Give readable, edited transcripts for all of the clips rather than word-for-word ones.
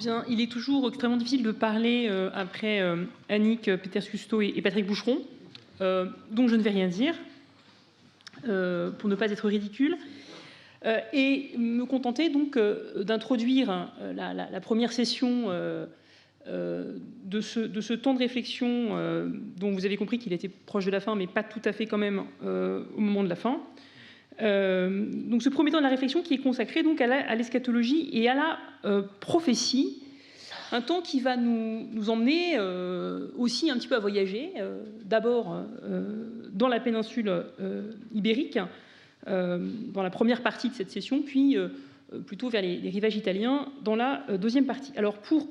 Bien, il est toujours extrêmement difficile de parler après Annick Peters-Custeau et Patrick Boucheron, dont je ne vais rien dire, pour ne pas être ridicule, et me contenter donc d'introduire la première session de ce temps de réflexion dont vous avez compris qu'il était proche de la fin, mais pas tout à fait quand même au moment de la fin. Donc ce premier temps de la réflexion qui est consacré donc à l'eschatologie et à la prophétie, un temps qui va nous emmener aussi un petit peu à voyager, d'abord dans la péninsule ibérique, dans la première partie de cette session, puis plutôt vers les rivages italiens dans la deuxième partie. Alors pour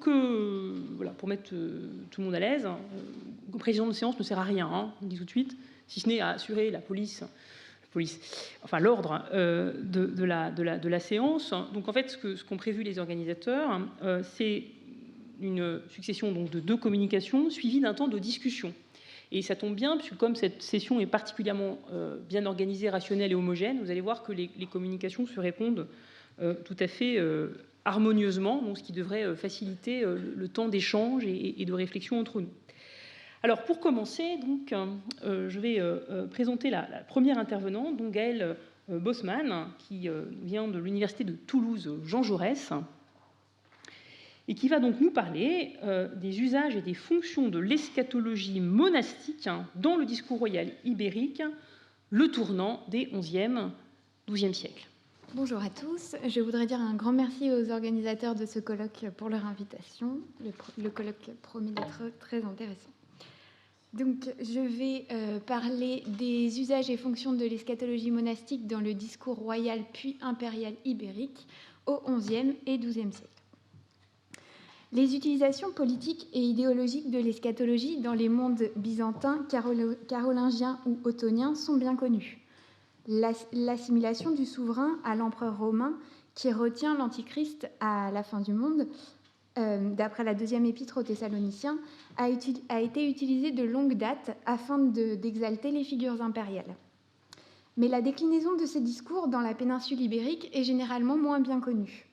mettre tout le monde à l'aise, le président de séance ne sert à rien, on dit tout de suite, si ce n'est à assurer l'ordre de la séance. Donc en fait, ce qu'ont prévu les organisateurs, c'est une succession donc, de 2 communications suivies d'un temps de discussion. Et ça tombe bien, puisque comme cette session est particulièrement bien organisée, rationnelle et homogène, vous allez voir que les communications se répondent tout à fait harmonieusement, donc ce qui devrait faciliter le temps d'échange et de réflexion entre nous. Alors pour commencer, donc, je vais présenter la première intervenante, donc Gaëlle Bosman, qui vient de l'université de Toulouse Jean Jaurès, et qui va donc nous parler des usages et des fonctions de l'eschatologie monastique dans le discours royal ibérique, le tournant des XIe, XIIe siècles. Bonjour à tous. Je voudrais dire un grand merci aux organisateurs de ce colloque pour leur invitation. Le colloque promet d'être très intéressant. Donc, je vais parler des usages et fonctions de l'eschatologie monastique dans le discours royal puis impérial ibérique au XIe et XIIe siècle. Les utilisations politiques et idéologiques de l'eschatologie dans les mondes byzantins, carolingiens ou ottoniens sont bien connues. L'assimilation du souverain à l'empereur romain qui retient l'Antichrist à la fin du monde, d'après la deuxième épître aux Thessaloniciens, a été utilisée de longue date afin d'exalter les figures impériales. Mais la déclinaison de ces discours dans la péninsule ibérique est généralement moins bien connue.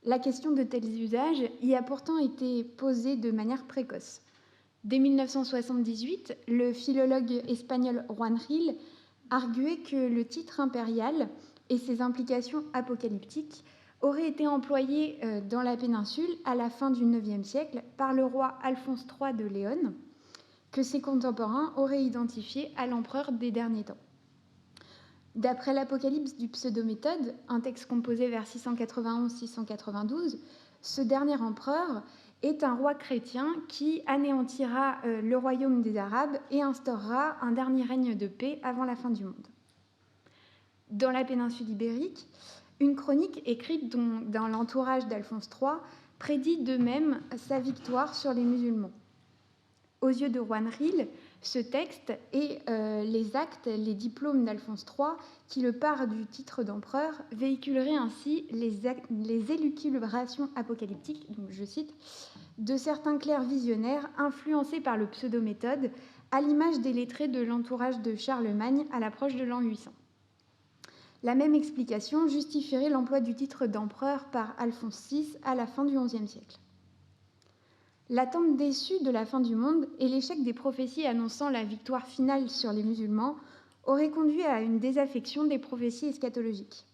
La question de tels usages y a pourtant été posée de manière précoce. Dès 1978, le philologue espagnol Juan Gil arguait que le titre impérial et ses implications apocalyptiques auraient été employés dans la péninsule à la fin du IXe siècle par le roi Alphonse III de Léon, que ses contemporains auraient identifié à l'empereur des derniers temps. D'après l'Apocalypse du Pseudo-Méthode, un texte composé vers 691-692, ce dernier empereur est un roi chrétien qui anéantira le royaume des Arabes et instaurera un dernier règne de paix avant la fin du monde. Dans la péninsule ibérique, une chronique écrite dans l'entourage d'Alphonse III prédit de même sa victoire sur les musulmans. Aux yeux de Juan Gil, ce texte et les actes, les diplômes d'Alphonse III, qui le parent du titre d'empereur, véhiculeraient ainsi les élucubrations apocalyptiques, donc je cite, de certains clercs visionnaires influencés par le pseudo-méthode, à l'image des lettrés de l'entourage de Charlemagne à l'approche de l'an 800. La même explication justifierait l'emploi du titre d'empereur par Alphonse VI à la fin du XIe siècle. L'attente déçue de la fin du monde et l'échec des prophéties annonçant la victoire finale sur les musulmans auraient conduit à une désaffection des prophéties eschatologiques.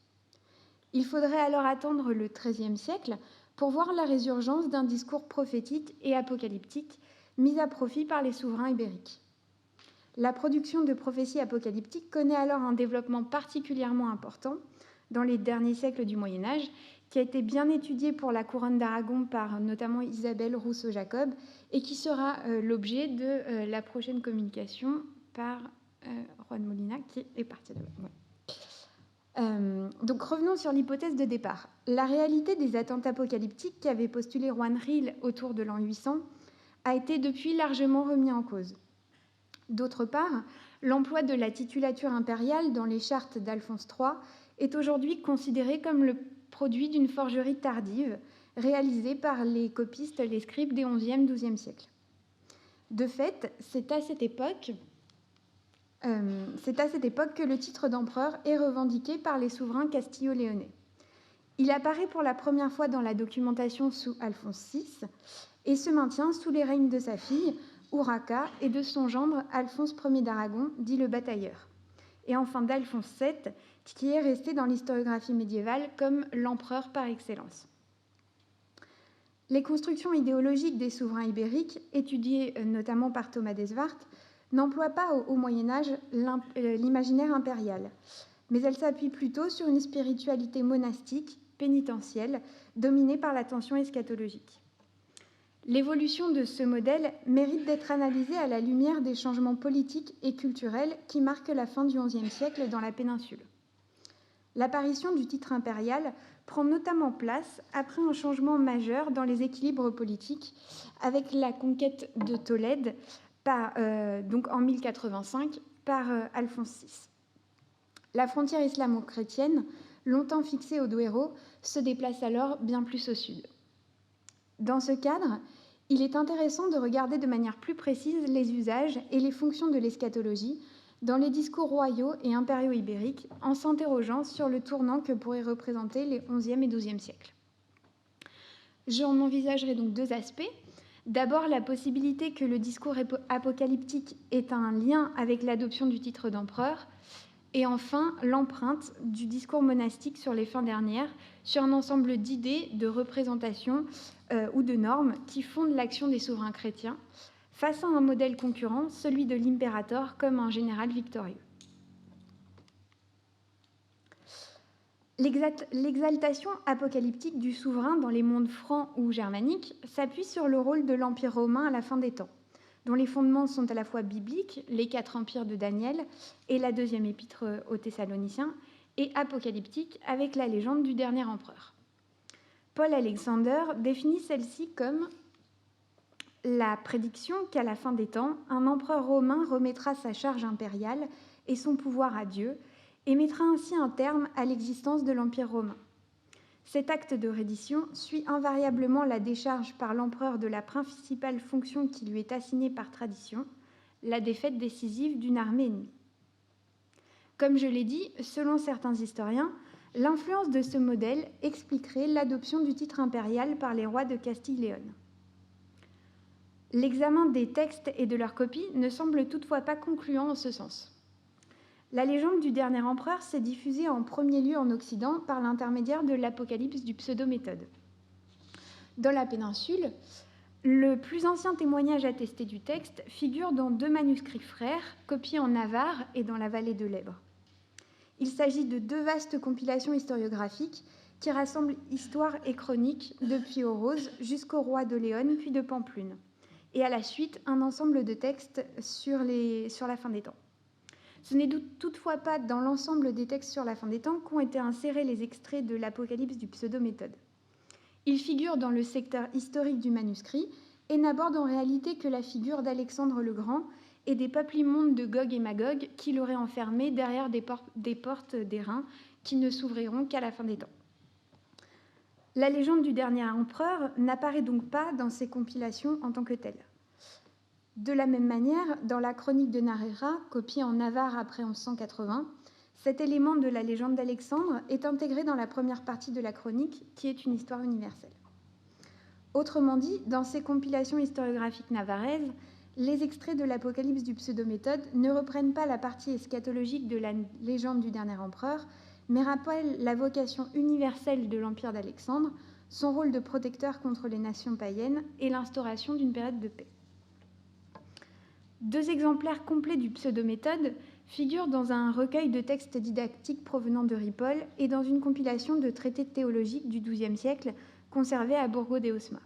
Il faudrait alors attendre le XIIIe siècle pour voir la résurgence d'un discours prophétique et apocalyptique mis à profit par les souverains ibériques. La production de prophéties apocalyptiques connaît alors un développement particulièrement important dans les derniers siècles du Moyen-Âge, qui a été bien étudié pour la couronne d'Aragon par notamment Isabelle Rousseau-Jacob et qui sera l'objet de la prochaine communication par Juan Molina, qui est parti de là. Donc revenons sur l'hypothèse de départ. La réalité des attentes apocalyptiques qu'avait postulé Juan Gil autour de l'an 800 a été depuis largement remis en cause. D'autre part, l'emploi de la titulature impériale dans les chartes d'Alphonse III est aujourd'hui considéré comme le produit d'une forgerie tardive réalisée par les copistes, les scribes des XIe, XIIe siècles. De fait, c'est à cette époque que le titre d'empereur est revendiqué par les souverains castillo-léonais. Il apparaît pour la première fois dans la documentation sous Alphonse VI et se maintient sous les règnes de sa fille, Urraca, et de son gendre, Alphonse Ier d'Aragon, dit le Batailleur, et enfin d'Alphonse VII, qui est resté dans l'historiographie médiévale comme l'empereur par excellence. Les constructions idéologiques des souverains ibériques, étudiées notamment par Thomas Desvart, n'emploient pas au Moyen-Âge l'imaginaire impérial, mais elles s'appuient plutôt sur une spiritualité monastique, pénitentielle, dominée par la tension eschatologique. L'évolution de ce modèle mérite d'être analysée à la lumière des changements politiques et culturels qui marquent la fin du XIe siècle dans la péninsule. L'apparition du titre impérial prend notamment place après un changement majeur dans les équilibres politiques avec la conquête de Tolède, donc en 1085, par Alphonse VI. La frontière islamo-chrétienne, longtemps fixée au Duero, se déplace alors bien plus au sud. Dans ce cadre, il est intéressant de regarder de manière plus précise les usages et les fonctions de l'eschatologie dans les discours royaux et impériaux ibériques, en s'interrogeant sur le tournant que pourraient représenter les XIe et XIIe siècles. J'en envisagerai donc deux aspects. D'abord, la possibilité que le discours apocalyptique ait un lien avec l'adoption du titre d'empereur, et enfin, l'empreinte du discours monastique sur les fins dernières, sur un ensemble d'idées, de représentations ou de normes qui fondent l'action des souverains chrétiens, face à un modèle concurrent, celui de l'impérator comme un général victorieux. L'exaltation apocalyptique du souverain dans les mondes francs ou germaniques s'appuie sur le rôle de l'Empire romain à la fin des temps, dont les fondements sont à la fois bibliques, les 4 empires de Daniel et la deuxième épître aux Thessaloniciens, et apocalyptiques avec la légende du dernier empereur. Paul Alexander définit celle-ci comme la prédiction qu'à la fin des temps, un empereur romain remettra sa charge impériale et son pouvoir à Dieu et mettra ainsi un terme à l'existence de l'Empire romain. Cet acte de reddition suit invariablement la décharge par l'empereur de la principale fonction qui lui est assignée par tradition, la défaite décisive d'une armée ennemie. Comme je l'ai dit, selon certains historiens, l'influence de ce modèle expliquerait l'adoption du titre impérial par les rois de Castille-Léon. L'examen des textes et de leurs copies ne semble toutefois pas concluant en ce sens. La légende du dernier empereur s'est diffusée en premier lieu en Occident par l'intermédiaire de l'Apocalypse du Pseudo-Méthode. Dans la péninsule, le plus ancien témoignage attesté du texte figure dans 2 manuscrits frères, copiés en Navarre et dans la vallée de l'Èbre. Il s'agit de 2 vastes compilations historiographiques qui rassemblent histoire et chronique depuis Orose jusqu'au roi de Léon puis de Pamplune, et à la suite un ensemble de textes sur la fin des temps. Ce n'est toutefois pas dans l'ensemble des textes sur la fin des temps qu'ont été insérés les extraits de l'Apocalypse du Pseudo-Méthode. Ils figurent dans le secteur historique du manuscrit et n'abordent en réalité que la figure d'Alexandre le Grand et des peuples immondes de Gog et Magog qui l'auraient enfermé derrière des portes d'airain qui ne s'ouvriront qu'à la fin des temps. La légende du dernier empereur n'apparaît donc pas dans ces compilations en tant que telle. De la même manière, dans la chronique de Narera, copiée en Navarre après 1180, cet élément de la légende d'Alexandre est intégré dans la première partie de la chronique, qui est une histoire universelle. Autrement dit, dans ces compilations historiographiques navarraises, les extraits de l'Apocalypse du Pseudo-Méthode ne reprennent pas la partie eschatologique de la légende du dernier empereur, mais rappellent la vocation universelle de l'Empire d'Alexandre, son rôle de protecteur contre les nations païennes et l'instauration d'une période de paix. 2 exemplaires complets du Pseudo-Méthode figurent dans un recueil de textes didactiques provenant de Ripoll et dans une compilation de traités théologiques du XIIe siècle conservés à Burgo de Osma.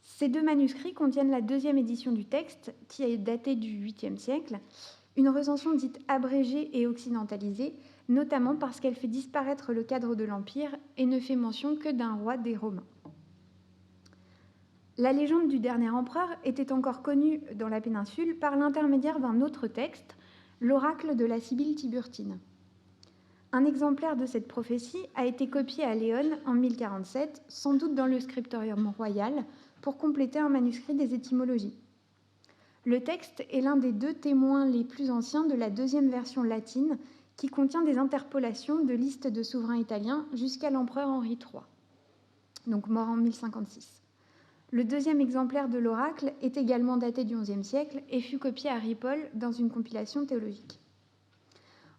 Ces 2 manuscrits contiennent la 2e édition du texte, qui est datée du 8e siècle, une recension dite abrégée et occidentalisée, notamment parce qu'elle fait disparaître le cadre de l'Empire et ne fait mention que d'un roi des Romains. La légende du dernier empereur était encore connue dans la péninsule par l'intermédiaire d'un autre texte, l'oracle de la Sibylle Tiburtine. Un exemplaire de cette prophétie a été copié à Léon en 1047, sans doute dans le scriptorium royal, pour compléter un manuscrit des étymologies. Le texte est l'un des 2 témoins les plus anciens de la 2e version latine qui contient des interpolations de listes de souverains italiens jusqu'à l'empereur Henri III, donc mort en 1056. Le deuxième exemplaire de l'oracle est également daté du XIe siècle et fut copié à Ripoll dans une compilation théologique.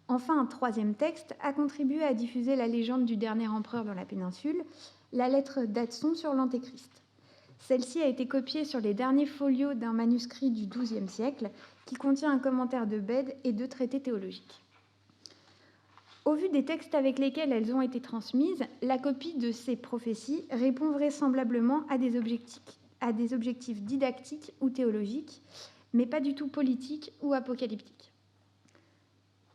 Enfin, un troisième texte a contribué à diffuser la légende du dernier empereur dans la péninsule, la lettre d'Addson sur l'Antéchrist. Celle-ci a été copiée sur les derniers folios d'un manuscrit du XIIe siècle qui contient un commentaire de Bède et 2 traités théologiques. Au vu des textes avec lesquels elles ont été transmises, la copie de ces prophéties répond vraisemblablement à des objectifs didactiques ou théologiques, mais pas du tout politiques ou apocalyptiques.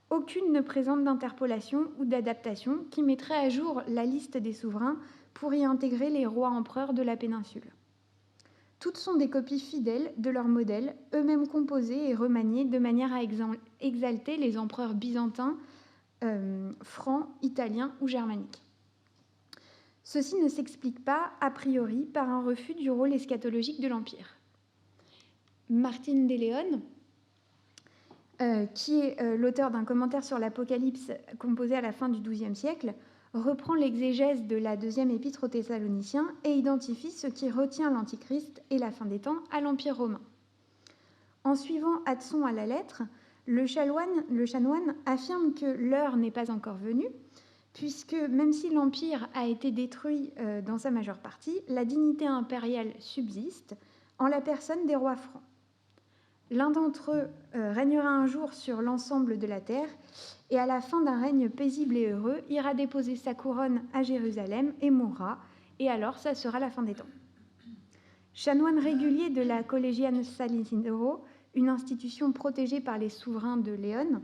Aucune ne présente d'interpolation ou d'adaptation qui mettrait à jour la liste des souverains pour y intégrer les rois empereurs de la péninsule. Toutes sont des copies fidèles de leurs modèles, eux-mêmes composés et remaniés de manière à exalter les empereurs byzantins, francs, italiens ou germaniques. Ceci ne s'explique pas, a priori, par un refus du rôle eschatologique de l'Empire. Martine de Leon, qui est l'auteur d'un commentaire sur l'Apocalypse composé à la fin du XIIe siècle, reprend l'exégèse de la deuxième épître aux Thessaloniciens et identifie ce qui retient l'Antichrist et la fin des temps à l'Empire romain. En suivant Addson à la lettre, le chanoine affirme que l'heure n'est pas encore venue, puisque même si l'Empire a été détruit dans sa majeure partie, la dignité impériale subsiste en la personne des rois francs. L'un d'entre eux régnera un jour sur l'ensemble de la terre et à la fin d'un règne paisible et heureux, ira déposer sa couronne à Jérusalem et mourra, et alors ça sera la fin des temps. Chanoine régulier de la Collegiane Salesiano, une institution protégée par les souverains de Léon,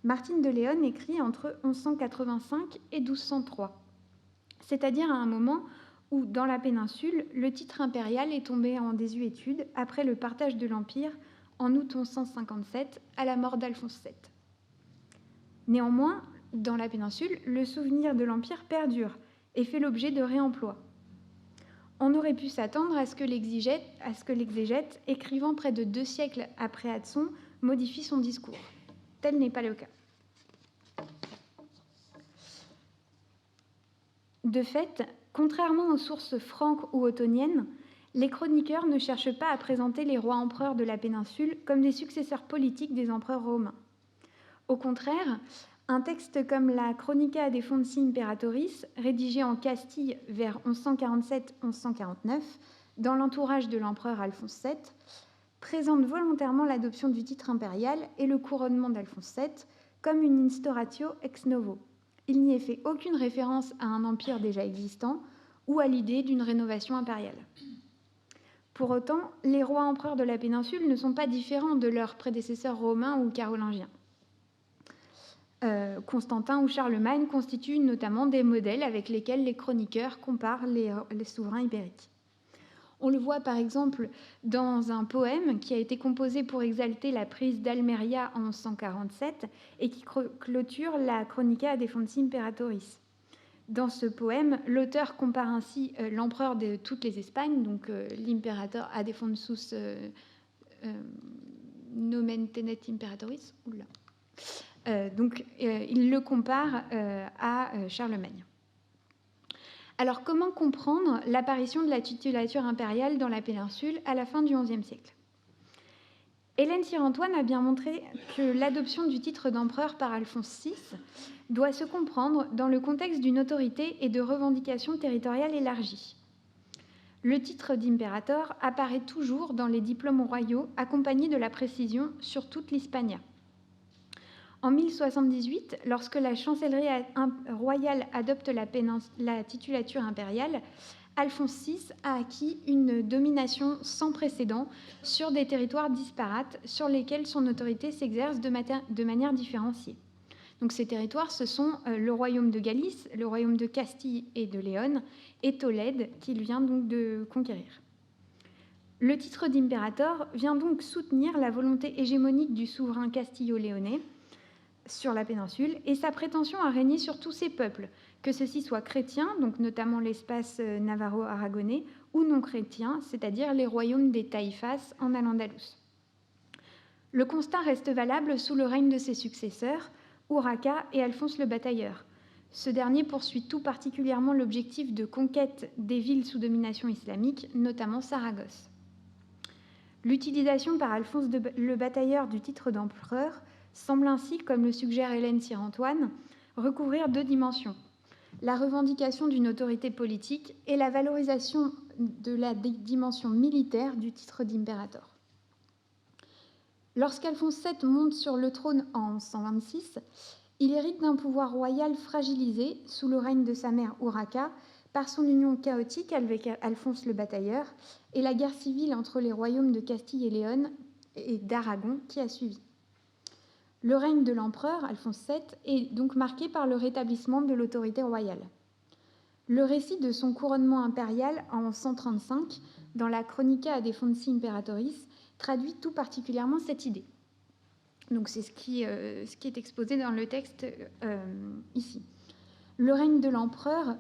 Martine de Léon écrit entre 1185 et 1203, c'est-à-dire à un moment où, dans la péninsule, le titre impérial est tombé en désuétude après le partage de l'Empire en août 1157, à la mort d'Alphonse VII. Néanmoins, dans la péninsule, le souvenir de l'Empire perdure et fait l'objet de réemploi. On aurait pu s'attendre à ce que l'exégète, écrivant près de 2 siècles après Addson, modifie son discours. Tel n'est pas le cas. De fait, contrairement aux sources franques ou ottoniennes, les chroniqueurs ne cherchent pas à présenter les rois empereurs de la péninsule comme des successeurs politiques des empereurs romains. Au contraire, un texte comme la Chronica de Fonsi Imperatoris, rédigé en Castille vers 1147-1149, dans l'entourage de l'empereur Alphonse VII, présente volontairement l'adoption du titre impérial et le couronnement d'Alphonse VII comme une instauratio ex novo. Il n'y est fait aucune référence à un empire déjà existant ou à l'idée d'une rénovation impériale. Pour autant, les rois empereurs de la péninsule ne sont pas différents de leurs prédécesseurs romains ou carolingiens. Constantin ou Charlemagne constituent notamment des modèles avec lesquels les chroniqueurs comparent les souverains ibériques. On le voit par exemple dans un poème qui a été composé pour exalter la prise d'Almeria en 1147 et qui clôture la Chronica de Fonsi Imperatoris. Dans ce poème, l'auteur compare ainsi l'empereur de toutes les Espagnes, donc l'imperator Adefonsus nomen tenet imperatoris, il le compare à Charlemagne. Alors, comment comprendre l'apparition de la titulature impériale dans la péninsule à la fin du XIe siècle ? Hélène Cyr-Antoine a bien montré que l'adoption du titre d'empereur par Alphonse VI doit se comprendre dans le contexte d'une autorité et de revendications territoriales élargies. Le titre d'impérator apparaît toujours dans les diplômes royaux, accompagné de la précision sur toute l'Hispania. En 1078, lorsque la chancellerie royale adopte la titulature impériale, Alphonse VI a acquis une domination sans précédent sur des territoires disparates sur lesquels son autorité s'exerce de manière différenciée. Donc, ces territoires, ce sont le royaume de Galice, le royaume de Castille et de Léon, et Tolède, qu'il vient donc de conquérir. Le titre d'impérator vient donc soutenir la volonté hégémonique du souverain castillo-léonais sur la péninsule et sa prétention à régner sur tous ces peuples, que ceux-ci soient chrétiens, donc notamment l'espace navarro-aragonais, ou non chrétiens, c'est-à-dire les royaumes des Taïfas en Al-Andalus. Le constat reste valable sous le règne de ses successeurs, Urraca et Alphonse le Batailleur. Ce dernier poursuit tout particulièrement l'objectif de conquête des villes sous domination islamique, notamment Saragosse. L'utilisation par Alphonse le Batailleur du titre d'empereur semble ainsi, comme le suggère Hélène Cyr-Antoine, recouvrir deux dimensions: la revendication d'une autorité politique et la valorisation de la dimension militaire du titre d'impérator. Lorsqu'Alphonse VII monte sur le trône en 126, il hérite d'un pouvoir royal fragilisé sous le règne de sa mère Urraca par son union chaotique avec Alphonse le Batailleur et la guerre civile entre les royaumes de Castille et Léon et d'Aragon qui a suivi. Le règne de l'empereur Alphonse VII est donc marqué par le rétablissement de l'autorité royale. Le récit de son couronnement impérial en 135, dans la Chronica Adefonsi Imperatoris, traduit tout particulièrement cette idée. Donc c'est ce qui est exposé dans le texte ici. Le règne de l'empereur...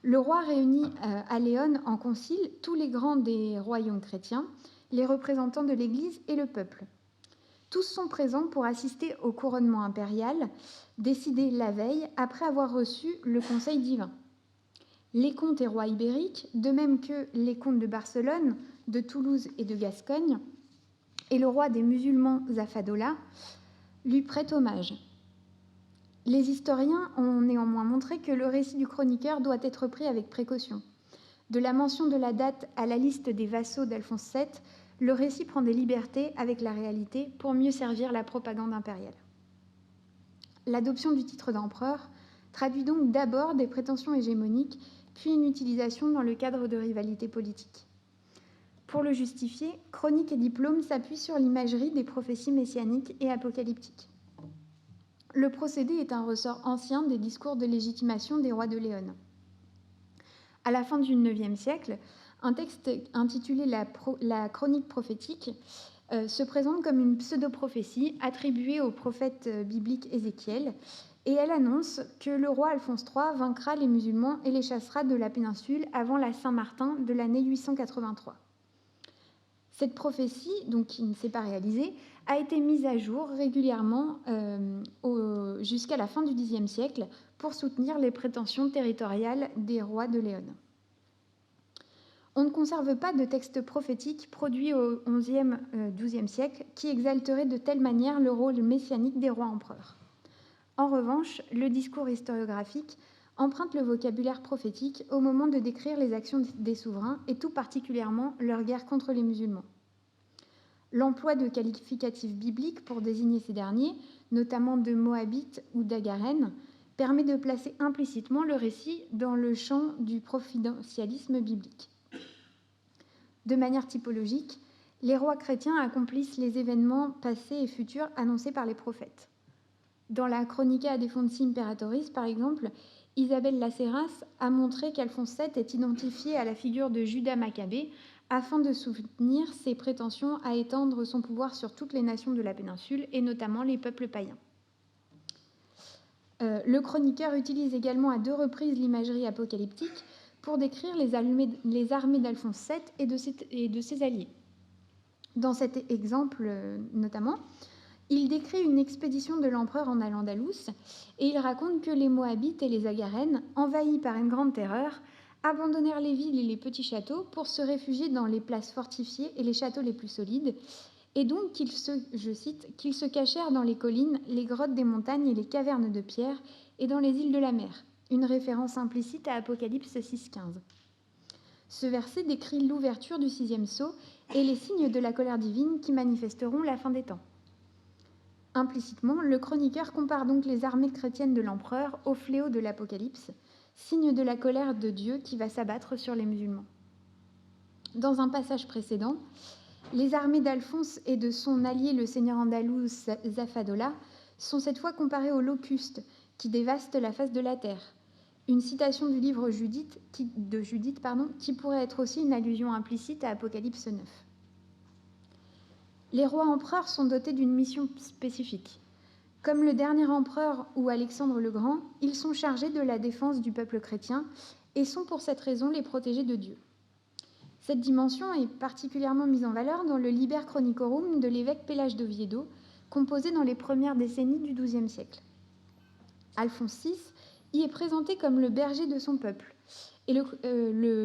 Le roi réunit à Léon en concile tous les grands des royaumes chrétiens, les représentants de l'Église et le peuple. Tous sont présents pour assister au couronnement impérial, décidé la veille après avoir reçu le conseil divin. Les comtes et rois ibériques, de même que les comtes de Barcelone, de Toulouse et de Gascogne, et le roi des musulmans Zafadola, lui prêtent hommage. Les historiens ont néanmoins montré que le récit du chroniqueur doit être pris avec précaution. De la mention de la date à la liste des vassaux d'Alphonse VII, le récit prend des libertés avec la réalité pour mieux servir la propagande impériale. L'adoption du titre d'empereur traduit donc d'abord des prétentions hégémoniques, puis une utilisation dans le cadre de rivalités politiques. Pour le justifier, chronique et diplôme s'appuient sur l'imagerie des prophéties messianiques et apocalyptiques. Le procédé est un ressort ancien des discours de légitimation des rois de Léon. À la fin du IXe siècle, un texte intitulé la Chronique prophétique se présente comme une pseudo-prophétie attribuée au prophète biblique Ézéchiel, et elle annonce que le roi Alphonse III vaincra les musulmans et les chassera de la péninsule avant la Saint-Martin de l'année 883. Cette prophétie, donc qui ne s'est pas réalisée, a été mise à jour régulièrement jusqu'à la fin du Xe siècle pour soutenir les prétentions territoriales des rois de Léon. On ne conserve pas de texte prophétique produit au XIe siècle qui exalterait de telle manière le rôle messianique des rois-empereurs. En revanche, le discours historiographique emprunte le vocabulaire prophétique au moment de décrire les actions des souverains et tout particulièrement leur guerre contre les musulmans. L'emploi de qualificatifs bibliques pour désigner ces derniers, notamment de Moabites ou d'Agarènes, permet de placer implicitement le récit dans le champ du providentialisme biblique. De manière typologique, les rois chrétiens accomplissent les événements passés et futurs annoncés par les prophètes. Dans la Chronica Adefonsi Imperatoris, par exemple, Isabelle Lacéras a montré qu'Alphonse VII est identifié à la figure de Judas Maccabée afin de soutenir ses prétentions à étendre son pouvoir sur toutes les nations de la péninsule et notamment les peuples païens. Le chroniqueur utilise également à 2 reprises l'imagerie apocalyptique pour décrire les armées d'Alphonse VII et de ses alliés. Dans cet exemple notamment, il décrit une expédition de l'empereur en Al-Andalus et il raconte que les Moabites et les Agarènes, envahis par une grande terreur, abandonnèrent les villes et les petits châteaux pour se réfugier dans les places fortifiées et les châteaux les plus solides, et donc je cite, qu'ils se cachèrent dans les collines, les grottes des montagnes et les cavernes de pierre et dans les îles de la mer, une référence implicite à Apocalypse 6,15. Ce verset décrit l'ouverture du 6e sceau et les signes de la colère divine qui manifesteront la fin des temps. Implicitement, le chroniqueur compare donc les armées chrétiennes de l'empereur au fléau de l'Apocalypse, signe de la colère de Dieu qui va s'abattre sur les musulmans. Dans un passage précédent, les armées d'Alphonse et de son allié le seigneur andalou Zafadola sont cette fois comparées aux locustes qui dévastent la face de la terre. Une citation du livre de Judith qui pourrait être aussi une allusion implicite à Apocalypse 9. Les rois empereurs sont dotés d'une mission spécifique. Comme le dernier empereur ou Alexandre le Grand, ils sont chargés de la défense du peuple chrétien et sont pour cette raison les protégés de Dieu. Cette dimension est particulièrement mise en valeur dans le Liber Chronicorum de l'évêque Pélage d'Oviedo, composé dans les premières décennies du XIIe siècle. Alphonse VI y est présenté comme le berger de son peuple. Et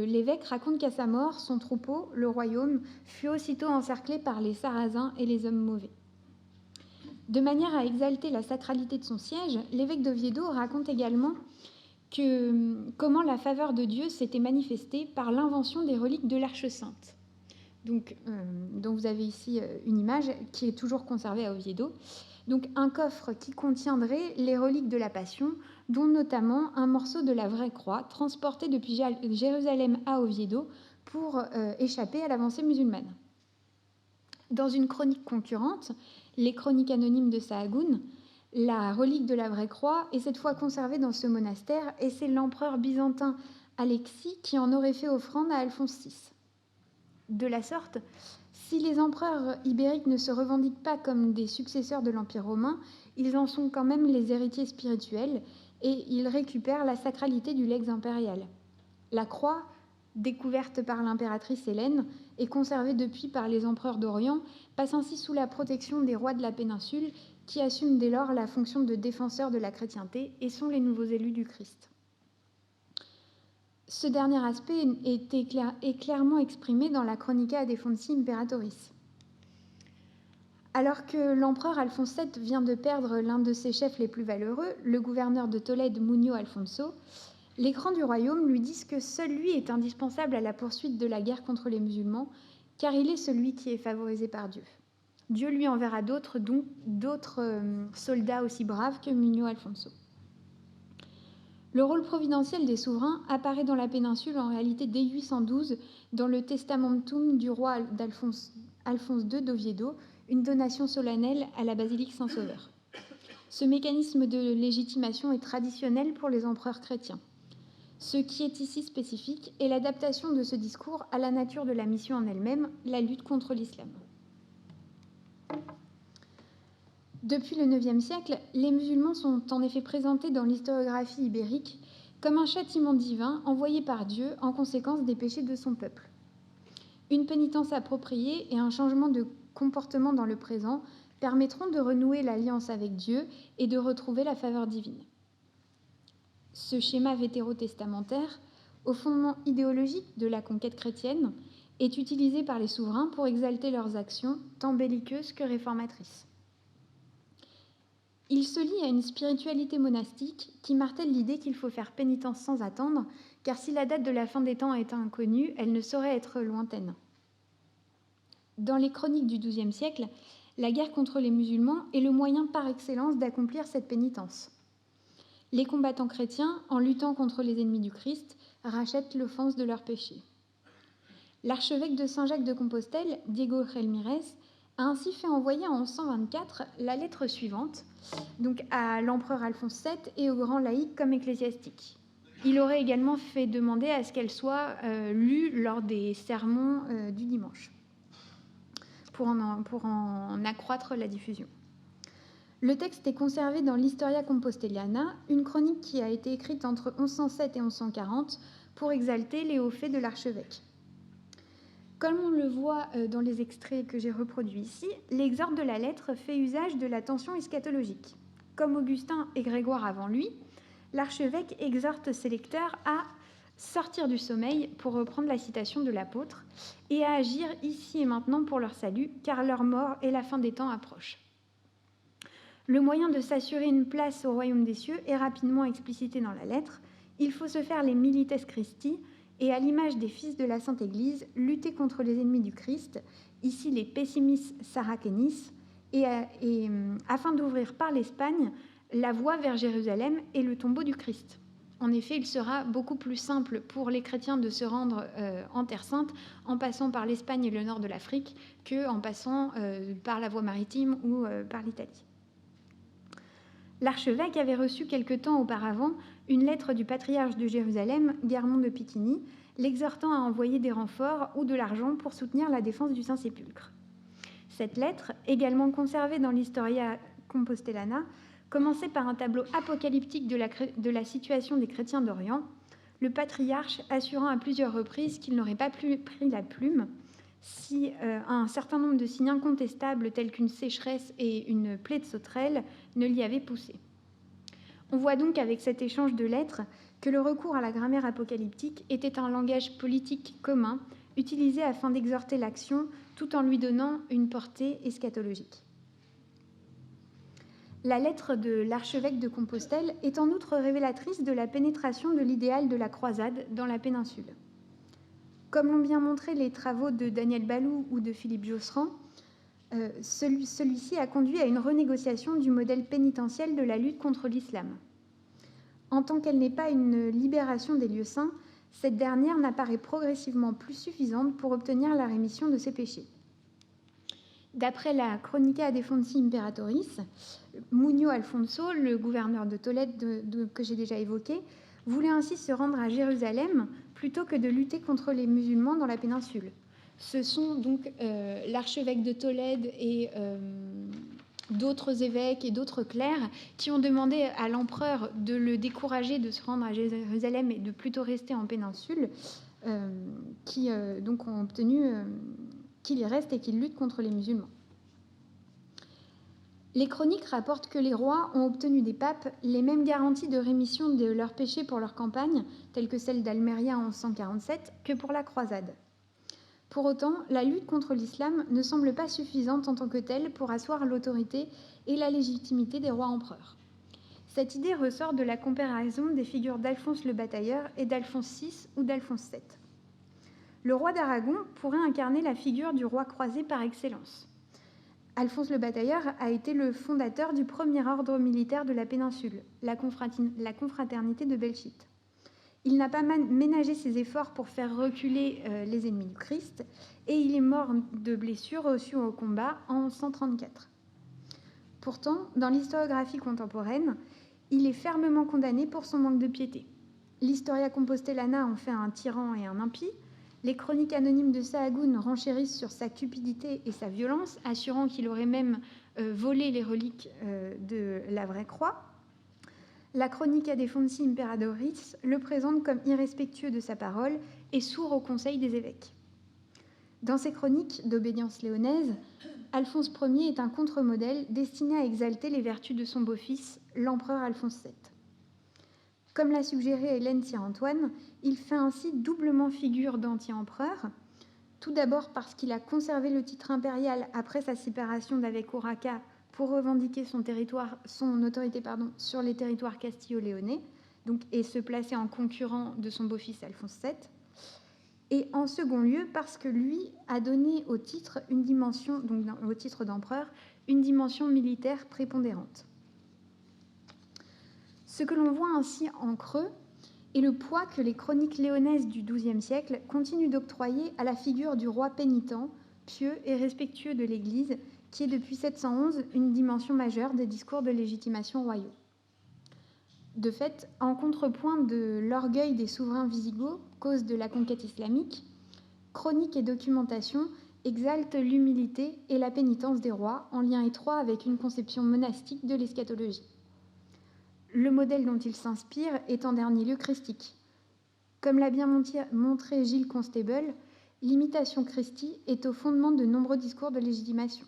l'évêque raconte qu'à sa mort, son troupeau, le royaume, fut aussitôt encerclé par les Sarrasins et les hommes mauvais. De manière à exalter la sacralité de son siège, l'évêque d'Oviedo raconte également comment la faveur de Dieu s'était manifestée par l'invention des reliques de l'Arche Sainte. Donc vous avez ici une image qui est toujours conservée à Oviedo. Donc un coffre qui contiendrait les reliques de la Passion, dont notamment un morceau de la vraie croix transporté depuis Jérusalem à Oviedo pour échapper à l'avancée musulmane. Dans une chronique concurrente, les Chroniques anonymes de Sahagún, la relique de la vraie croix est cette fois conservée dans ce monastère et c'est l'empereur byzantin Alexis qui en aurait fait offrande à Alphonse VI. De la sorte, si les empereurs ibériques ne se revendiquent pas comme des successeurs de l'Empire romain, ils en sont quand même les héritiers spirituels et ils récupèrent la sacralité du legs impérial. La croix, découverte par l'impératrice Hélène et conservée depuis par les empereurs d'Orient, passe ainsi sous la protection des rois de la péninsule qui assument dès lors la fonction de défenseurs de la chrétienté et sont les nouveaux élus du Christ. Ce dernier aspect est clairement exprimé dans la Chronica Adefonsi Imperatoris. Alors que l'empereur Alphonse VII vient de perdre l'un de ses chefs les plus valeureux, le gouverneur de Tolède Muño Alfonso, les grands du royaume lui disent que seul lui est indispensable à la poursuite de la guerre contre les musulmans, car il est celui qui est favorisé par Dieu. Dieu lui enverra d'autres soldats aussi braves que Muño Alfonso. Le rôle providentiel des souverains apparaît dans la péninsule en réalité dès 812 dans le Testamentum du roi Alphonse II d'Oviedo, une donation solennelle à la basilique Saint-Sauveur. Ce mécanisme de légitimation est traditionnel pour les empereurs chrétiens. Ce qui est ici spécifique est l'adaptation de ce discours à la nature de la mission en elle-même, la lutte contre l'islam. Depuis le IXe siècle, les musulmans sont en effet présentés dans l'historiographie ibérique comme un châtiment divin envoyé par Dieu en conséquence des péchés de son peuple. Une pénitence appropriée et un changement de comportement dans le présent permettront de renouer l'alliance avec Dieu et de retrouver la faveur divine. Ce schéma vétérotestamentaire, au fondement idéologique de la conquête chrétienne, est utilisé par les souverains pour exalter leurs actions, tant belliqueuses que réformatrices. Il se lie à une spiritualité monastique qui martèle l'idée qu'il faut faire pénitence sans attendre, car si la date de la fin des temps est inconnue, elle ne saurait être lointaine. Dans les chroniques du XIIe siècle, la guerre contre les musulmans est le moyen par excellence d'accomplir cette pénitence. Les combattants chrétiens, en luttant contre les ennemis du Christ, rachètent l'offense de leurs péchés. L'archevêque de Saint-Jacques de Compostelle, Diego Gelmírez, a ainsi fait envoyer en 1124 la lettre suivante, donc à l'empereur Alphonse VII et aux grands laïcs comme ecclésiastiques. Il aurait également fait demander à ce qu'elle soit lue lors des sermons du dimanche, pour en accroître la diffusion. Le texte est conservé dans l'Historia Compostelliana, une chronique qui a été écrite entre 1107 et 1140 pour exalter les hauts faits de l'archevêque. Comme on le voit dans les extraits que j'ai reproduits ici, l'exorde de la lettre fait usage de la tension eschatologique. Comme Augustin et Grégoire avant lui, l'archevêque exhorte ses lecteurs à sortir du sommeil, pour reprendre la citation de l'apôtre, et à agir ici et maintenant pour leur salut, car leur mort et la fin des temps approchent. Le moyen de s'assurer une place au royaume des cieux est rapidement explicité dans la lettre. Il faut se faire les milites Christi, et à l'image des fils de la Sainte Église, lutter contre les ennemis du Christ, ici les pessimis sarracenis, et afin d'ouvrir par l'Espagne la voie vers Jérusalem et le tombeau du Christ. En effet, il sera beaucoup plus simple pour les chrétiens de se rendre en Terre Sainte en passant par l'Espagne et le nord de l'Afrique qu'en passant par la voie maritime ou par l'Italie. L'archevêque avait reçu quelque temps auparavant une lettre du patriarche de Jérusalem, Guermond de Piquigny, l'exhortant à envoyer des renforts ou de l'argent pour soutenir la défense du Saint-Sépulcre. Cette lettre, également conservée dans l'Historia Compostellana, commençait par un tableau apocalyptique de la situation des chrétiens d'Orient, le patriarche assurant à plusieurs reprises qu'il n'aurait pas pris la plume, si un certain nombre de signes incontestables tels qu'une sécheresse et une plaie de sauterelle ne l'y avaient poussé. On voit donc avec cet échange de lettres que le recours à la grammaire apocalyptique était un langage politique commun utilisé afin d'exhorter l'action tout en lui donnant une portée eschatologique. La lettre de l'archevêque de Compostelle est en outre révélatrice de la pénétration de l'idéal de la croisade dans la péninsule. Comme l'ont bien montré les travaux de Daniel Balou ou de Philippe Josserand, celui-ci a conduit à une renégociation du modèle pénitentiel de la lutte contre l'islam. En tant qu'elle n'est pas une libération des lieux saints, cette dernière n'apparaît progressivement plus suffisante pour obtenir la rémission de ses péchés. D'après la Chronica de Fonsi Imperatoris, Muñoz Alfonso, le gouverneur de Tolède que j'ai déjà évoqué, voulait ainsi se rendre à Jérusalem plutôt que de lutter contre les musulmans dans la péninsule. Ce sont donc l'archevêque de Tolède et d'autres évêques et d'autres clercs qui ont demandé à l'empereur de le décourager de se rendre à Jérusalem et de plutôt rester en péninsule, qui donc ont obtenu qu'il y reste et qu'il lutte contre les musulmans. Les chroniques rapportent que les rois ont obtenu des papes les mêmes garanties de rémission de leurs péchés pour leur campagne, telles que celle d'Almeria en 1147, que pour la croisade. Pour autant, la lutte contre l'islam ne semble pas suffisante en tant que telle pour asseoir l'autorité et la légitimité des rois empereurs. Cette idée ressort de la comparaison des figures d'Alphonse le Batailleur et d'Alphonse VI ou d'Alphonse VII. Le roi d'Aragon pourrait incarner la figure du roi croisé par excellence. Alphonse le Batailleur a été le fondateur du premier ordre militaire de la péninsule, la confraternité de Belchite. Il n'a pas ménagé ses efforts pour faire reculer les ennemis du Christ et il est mort de blessures reçues au combat en 134. Pourtant, dans l'historiographie contemporaine, il est fermement condamné pour son manque de piété. L'Historia Compostellana en fait un tyran et un impie. Les chroniques anonymes de Sahagún renchérissent sur sa cupidité et sa violence, assurant qu'il aurait même volé les reliques de la vraie croix. La Chronica de Fonsi Imperatoris le présente comme irrespectueux de sa parole et sourd au conseil des évêques. Dans ses chroniques d'obédience léonaise, Alphonse Ier est un contre-modèle destiné à exalter les vertus de son beau-fils, l'empereur Alphonse VII. Comme l'a suggéré Hélène Cyr-Antoine, il fait ainsi doublement figure d'anti-empereur, tout d'abord parce qu'il a conservé le titre impérial après sa séparation d'avec Urraca pour revendiquer son autorité sur les territoires castillo-léonais, et se placer en concurrent de son beau-fils Alphonse VII. Et en second lieu, parce que lui a donné au titre au titre d'empereur, une dimension militaire prépondérante. Ce que l'on voit ainsi en creux est le poids que les chroniques léonaises du XIIe siècle continuent d'octroyer à la figure du roi pénitent, pieux et respectueux de l'Église, qui est depuis 711 une dimension majeure des discours de légitimation royaux. De fait, en contrepoint de l'orgueil des souverains wisigoths, cause de la conquête islamique, chroniques et documentation exaltent l'humilité et la pénitence des rois, en lien étroit avec une conception monastique de l'eschatologie. Le modèle dont il s'inspire est en dernier lieu christique. Comme l'a bien montré Gilles Constable, l'imitation Christi est au fondement de nombreux discours de légitimation.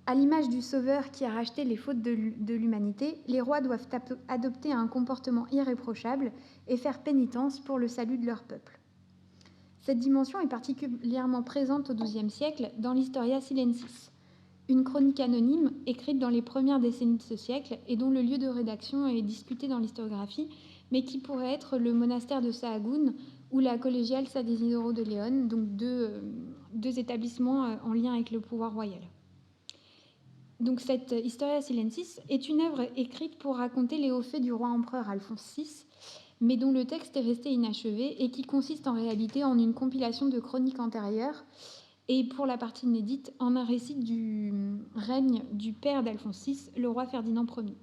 À l'image du Sauveur qui a racheté les fautes de l'humanité, les rois doivent adopter un comportement irréprochable et faire pénitence pour le salut de leur peuple. Cette dimension est particulièrement présente au XIIe siècle dans l'Historia Silensis, une chronique anonyme écrite dans les premières décennies de ce siècle et dont le lieu de rédaction est discuté dans l'historiographie, mais qui pourrait être le monastère de Sahagún ou la collégiale San Isidoro de León, donc deux établissements en lien avec le pouvoir royal. Donc cette Historia Silensis est une œuvre écrite pour raconter les hauts faits du roi empereur Alphonse VI, mais dont le texte est resté inachevé et qui consiste en réalité en une compilation de chroniques antérieures et pour la partie inédite, en un récit du règne du père d'Alphonse VI, le roi Ferdinand Ier.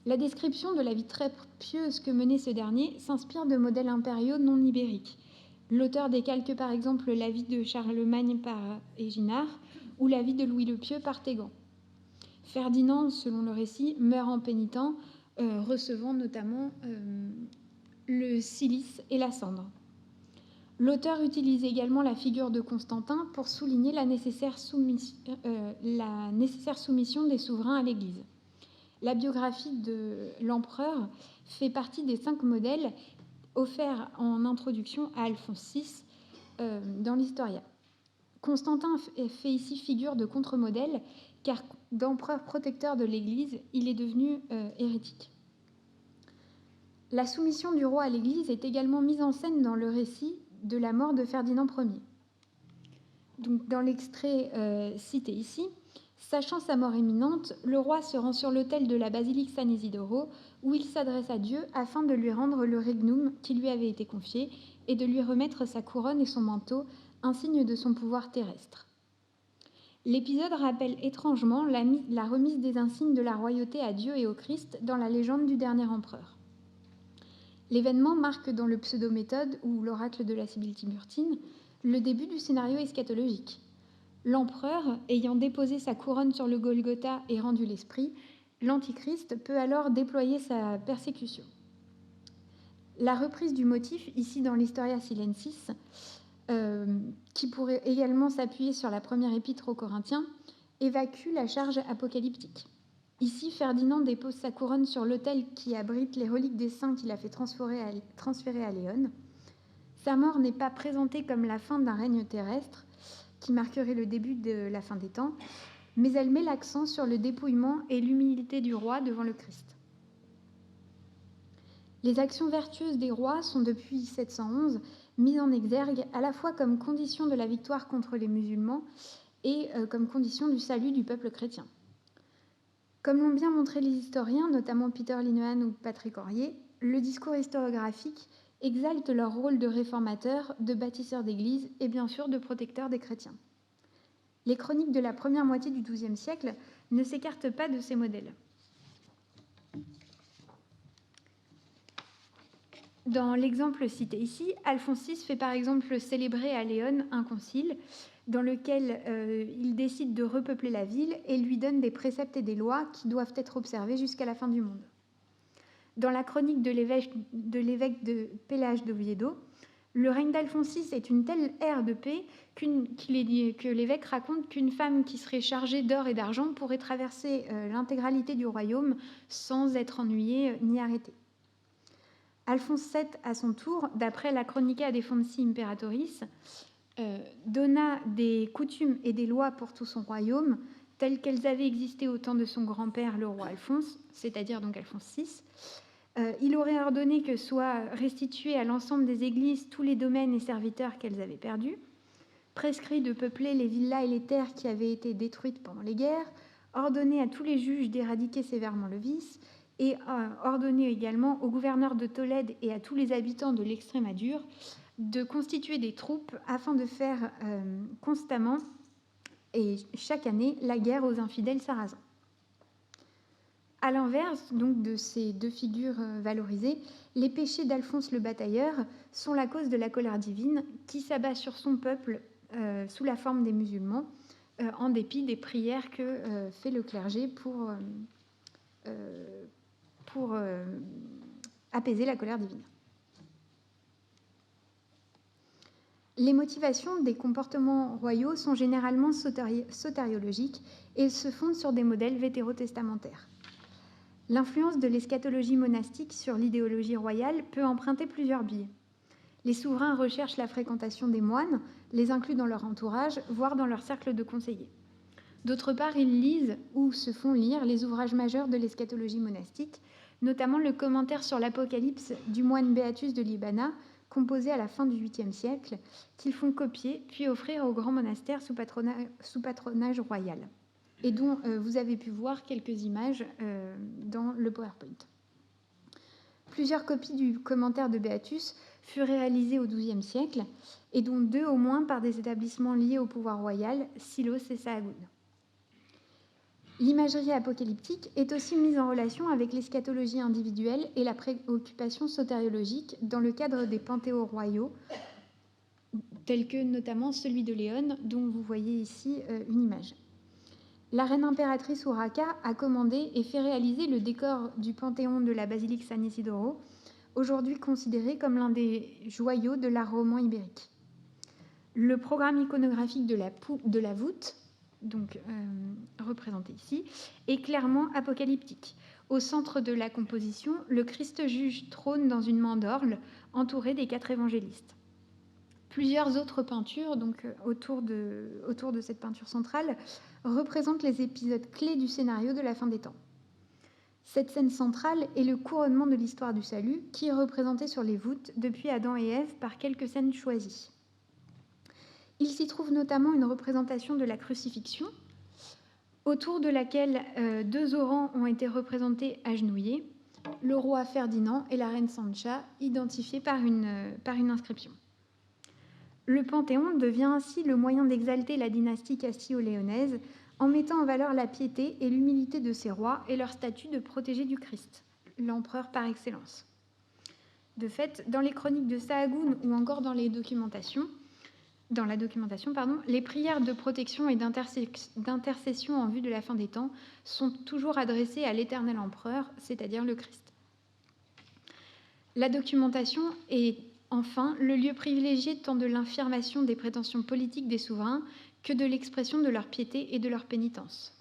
La description de la vie très pieuse que menait ce dernier s'inspire de modèles impériaux non ibériques. L'auteur décalque par exemple la vie de Charlemagne par Éginard ou la vie de Louis le Pieux par Tégan. Ferdinand, selon le récit, meurt en pénitent, recevant notamment le cilice et la cendre. L'auteur utilise également la figure de Constantin pour souligner la nécessaire soumission des souverains à l'Église. La biographie de l'empereur fait partie des 5 modèles offerts en introduction à Alphonse VI dans l'Historia. Constantin fait ici figure de contre-modèle, car d'empereur protecteur de l'Église, il est devenu hérétique. La soumission du roi à l'Église est également mise en scène dans le récit de la mort de Ferdinand Ier. Donc, dans l'extrait cité ici, sachant sa mort imminente, le roi se rend sur l'autel de la basilique San Isidoro, où il s'adresse à Dieu afin de lui rendre le regnum qui lui avait été confié et de lui remettre sa couronne et son manteau, un signe de son pouvoir terrestre. L'épisode rappelle étrangement la remise des insignes de la royauté à Dieu et au Christ dans la légende du dernier empereur. L'événement marque dans le pseudo-méthode ou l'oracle de la Sibylle Timurtine le début du scénario eschatologique. L'empereur, ayant déposé sa couronne sur le Golgotha et rendu l'esprit, l'Antichrist peut alors déployer sa persécution. La reprise du motif, ici dans l'Historia Silensis, qui pourrait également s'appuyer sur la première épître aux Corinthiens, évacue la charge apocalyptique. Ici, Ferdinand dépose sa couronne sur l'autel qui abrite les reliques des saints qu'il a fait transférer à Léon. Sa mort n'est pas présentée comme la fin d'un règne terrestre, qui marquerait le début de la fin des temps, mais elle met l'accent sur le dépouillement et l'humilité du roi devant le Christ. Les actions vertueuses des rois sont depuis 711 mises en exergue à la fois comme condition de la victoire contre les musulmans et comme condition du salut du peuple chrétien. Comme l'ont bien montré les historiens, notamment Peter Linehan ou Patrick Aurier, le discours historiographique exalte leur rôle de réformateurs, de bâtisseurs d'églises et bien sûr de protecteurs des chrétiens. Les chroniques de la première moitié du XIIe siècle ne s'écartent pas de ces modèles. Dans l'exemple cité ici, Alphonse VI fait par exemple célébrer à Léon un concile dans lequel il décide de repeupler la ville et lui donne des préceptes et des lois qui doivent être observés jusqu'à la fin du monde. Dans la chronique de l'évêque de Pélage d'Oviedo, le règne d'Alphonse VI est une telle ère de paix que l'évêque raconte qu'une femme qui serait chargée d'or et d'argent pourrait traverser l'intégralité du royaume sans être ennuyée ni arrêtée. Alphonse VII, à son tour, d'après la Chronica de Fonsi Imperatoris, donna des coutumes et des lois pour tout son royaume, telles qu'elles avaient existé au temps de son grand-père, le roi Alphonse, c'est-à-dire donc Alphonse VI. Il aurait ordonné que soient restitués à l'ensemble des églises tous les domaines et serviteurs qu'elles avaient perdus, prescrit de peupler les villas et les terres qui avaient été détruites pendant les guerres, ordonné à tous les juges d'éradiquer sévèrement le vice, et ordonné également au gouverneur de Tolède et à tous les habitants de l'Extrémadure de constituer des troupes afin de faire constamment et chaque année la guerre aux infidèles sarrasins. À l'inverse donc de ces deux figures valorisées, les péchés d'Alphonse le Batailleur sont la cause de la colère divine qui s'abat sur son peuple sous la forme des musulmans, en dépit des prières que fait le clergé pour apaiser la colère divine. Les motivations des comportements royaux sont généralement sotériologiques et se fondent sur des modèles vétérotestamentaires. L'influence de l'eschatologie monastique sur l'idéologie royale peut emprunter plusieurs biais. Les souverains recherchent la fréquentation des moines, les incluent dans leur entourage, voire dans leur cercle de conseillers. D'autre part, ils lisent ou se font lire les ouvrages majeurs de l'eschatologie monastique, notamment le commentaire sur l'Apocalypse du moine Beatus de Libana, composé à la fin du VIIIe siècle, qu'ils font copier puis offrir au grand monastère sous patronage royal, et dont vous avez pu voir quelques images dans le PowerPoint. Plusieurs copies du commentaire de Beatus furent réalisées au XIIe siècle, et dont 2 au moins par des établissements liés au pouvoir royal, Silos et Sahagún. L'imagerie apocalyptique est aussi mise en relation avec l'eschatologie individuelle et la préoccupation sotériologique dans le cadre des panthéons royaux, tels que notamment celui de Léon, dont vous voyez ici une image. La reine impératrice Urraca a commandé et fait réaliser le décor du panthéon de la basilique San Isidoro, aujourd'hui considéré comme l'un des joyaux de l'art roman ibérique. Le programme iconographique de la voûte, donc représenté ici, est clairement apocalyptique. Au centre de la composition, le Christ juge trône dans une mandorle, entouré des 4 évangélistes. Plusieurs autres peintures, donc autour de cette peinture centrale, représentent les épisodes clés du scénario de la fin des temps. Cette scène centrale est le couronnement de l'histoire du salut, qui est représenté sur les voûtes depuis Adam et Ève par quelques scènes choisies. Il s'y trouve notamment une représentation de la crucifixion, autour de laquelle 2 orants ont été représentés agenouillés, le roi Ferdinand et la reine Sancha, identifiés par une inscription. Le Panthéon devient ainsi le moyen d'exalter la dynastie castillo-léonaise en mettant en valeur la piété et l'humilité de ses rois et leur statut de protégé du Christ, l'empereur par excellence. De fait, dans les chroniques de Sahagún ou encore dans la documentation, les prières de protection et d'intercession en vue de la fin des temps sont toujours adressées à l'éternel empereur, c'est-à-dire le Christ. La documentation est enfin le lieu privilégié tant de l'affirmation des prétentions politiques des souverains que de l'expression de leur piété et de leur pénitence.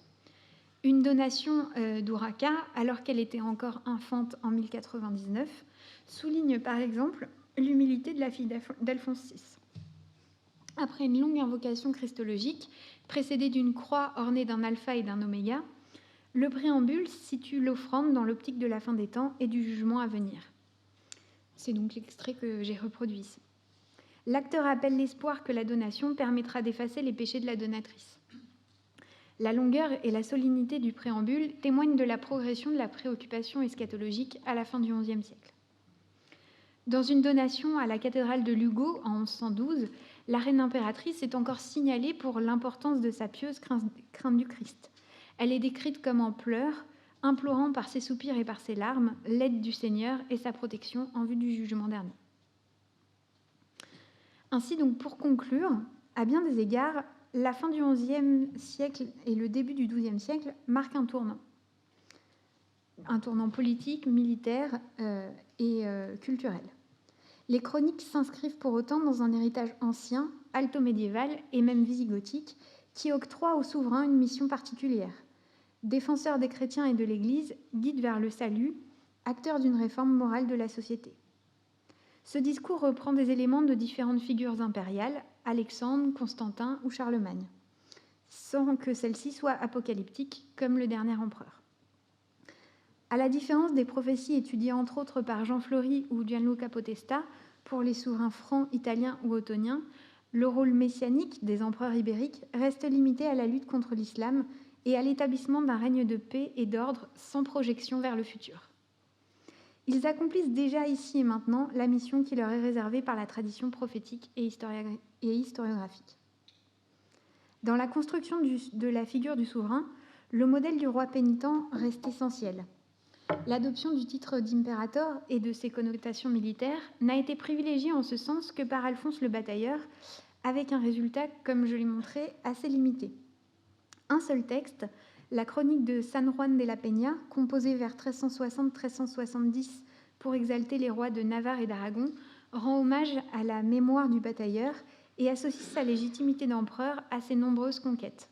Une donation d'Urraca, alors qu'elle était encore infante en 1099, souligne par exemple l'humilité de la fille d'Alphonse VI. Après une longue invocation christologique, précédée d'une croix ornée d'un alpha et d'un oméga, le préambule situe l'offrande dans l'optique de la fin des temps et du jugement à venir. C'est donc l'extrait que j'ai reproduit ici. L'acte rappelle l'espoir que la donation permettra d'effacer les péchés de la donatrice. La longueur et la solennité du préambule témoignent de la progression de la préoccupation eschatologique à la fin du XIe siècle. Dans une donation à la cathédrale de Lugo en 1112, la reine impératrice est encore signalée pour l'importance de sa pieuse crainte du Christ. Elle est décrite comme en pleurs, implorant par ses soupirs et par ses larmes l'aide du Seigneur et sa protection en vue du jugement dernier. Ainsi, donc, pour conclure, à bien des égards, la fin du XIe siècle et le début du XIIe siècle marquent un tournant politique, militaire et culturel. Les chroniques s'inscrivent pour autant dans un héritage ancien, alto-médiéval et même visigothique, qui octroie au souverain une mission particulière. Défenseur des chrétiens et de l'Église, guide vers le salut, acteur d'une réforme morale de la société. Ce discours reprend des éléments de différentes figures impériales, Alexandre, Constantin ou Charlemagne, sans que celles-ci soient apocalyptiques comme le dernier empereur. À la différence des prophéties étudiées entre autres par Jean Flory ou Gianluca Potesta pour les souverains francs, italiens ou ottoniens, le rôle messianique des empereurs ibériques reste limité à la lutte contre l'islam et à l'établissement d'un règne de paix et d'ordre sans projection vers le futur. Ils accomplissent déjà ici et maintenant la mission qui leur est réservée par la tradition prophétique et historiographique. Dans la construction de la figure du souverain, le modèle du roi pénitent reste essentiel. L'adoption du titre d'impérator et de ses connotations militaires n'a été privilégiée en ce sens que par Alphonse le Batailleur, avec un résultat, comme je l'ai montré, assez limité. Un seul texte, la chronique de San Juan de la Peña, composée vers 1360-1370 pour exalter les rois de Navarre et d'Aragon, rend hommage à la mémoire du batailleur et associe sa légitimité d'empereur à ses nombreuses conquêtes.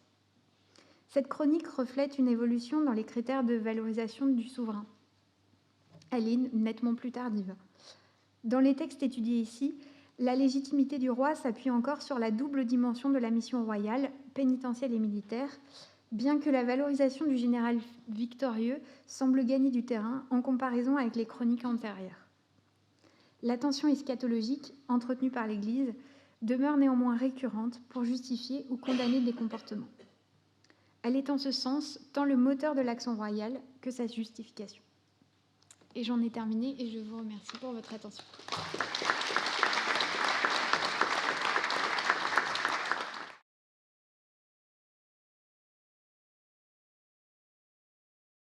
Cette chronique reflète une évolution dans les critères de valorisation du souverain. Elle est nettement plus tardive. Dans les textes étudiés ici, la légitimité du roi s'appuie encore sur la double dimension de la mission royale, pénitentielle et militaire, bien que la valorisation du général victorieux semble gagner du terrain en comparaison avec les chroniques antérieures. La tension eschatologique, entretenue par l'Église, demeure néanmoins récurrente pour justifier ou condamner des comportements. Elle est en ce sens tant le moteur de l'action royale que sa justification. Et j'en ai terminé et je vous remercie pour votre attention.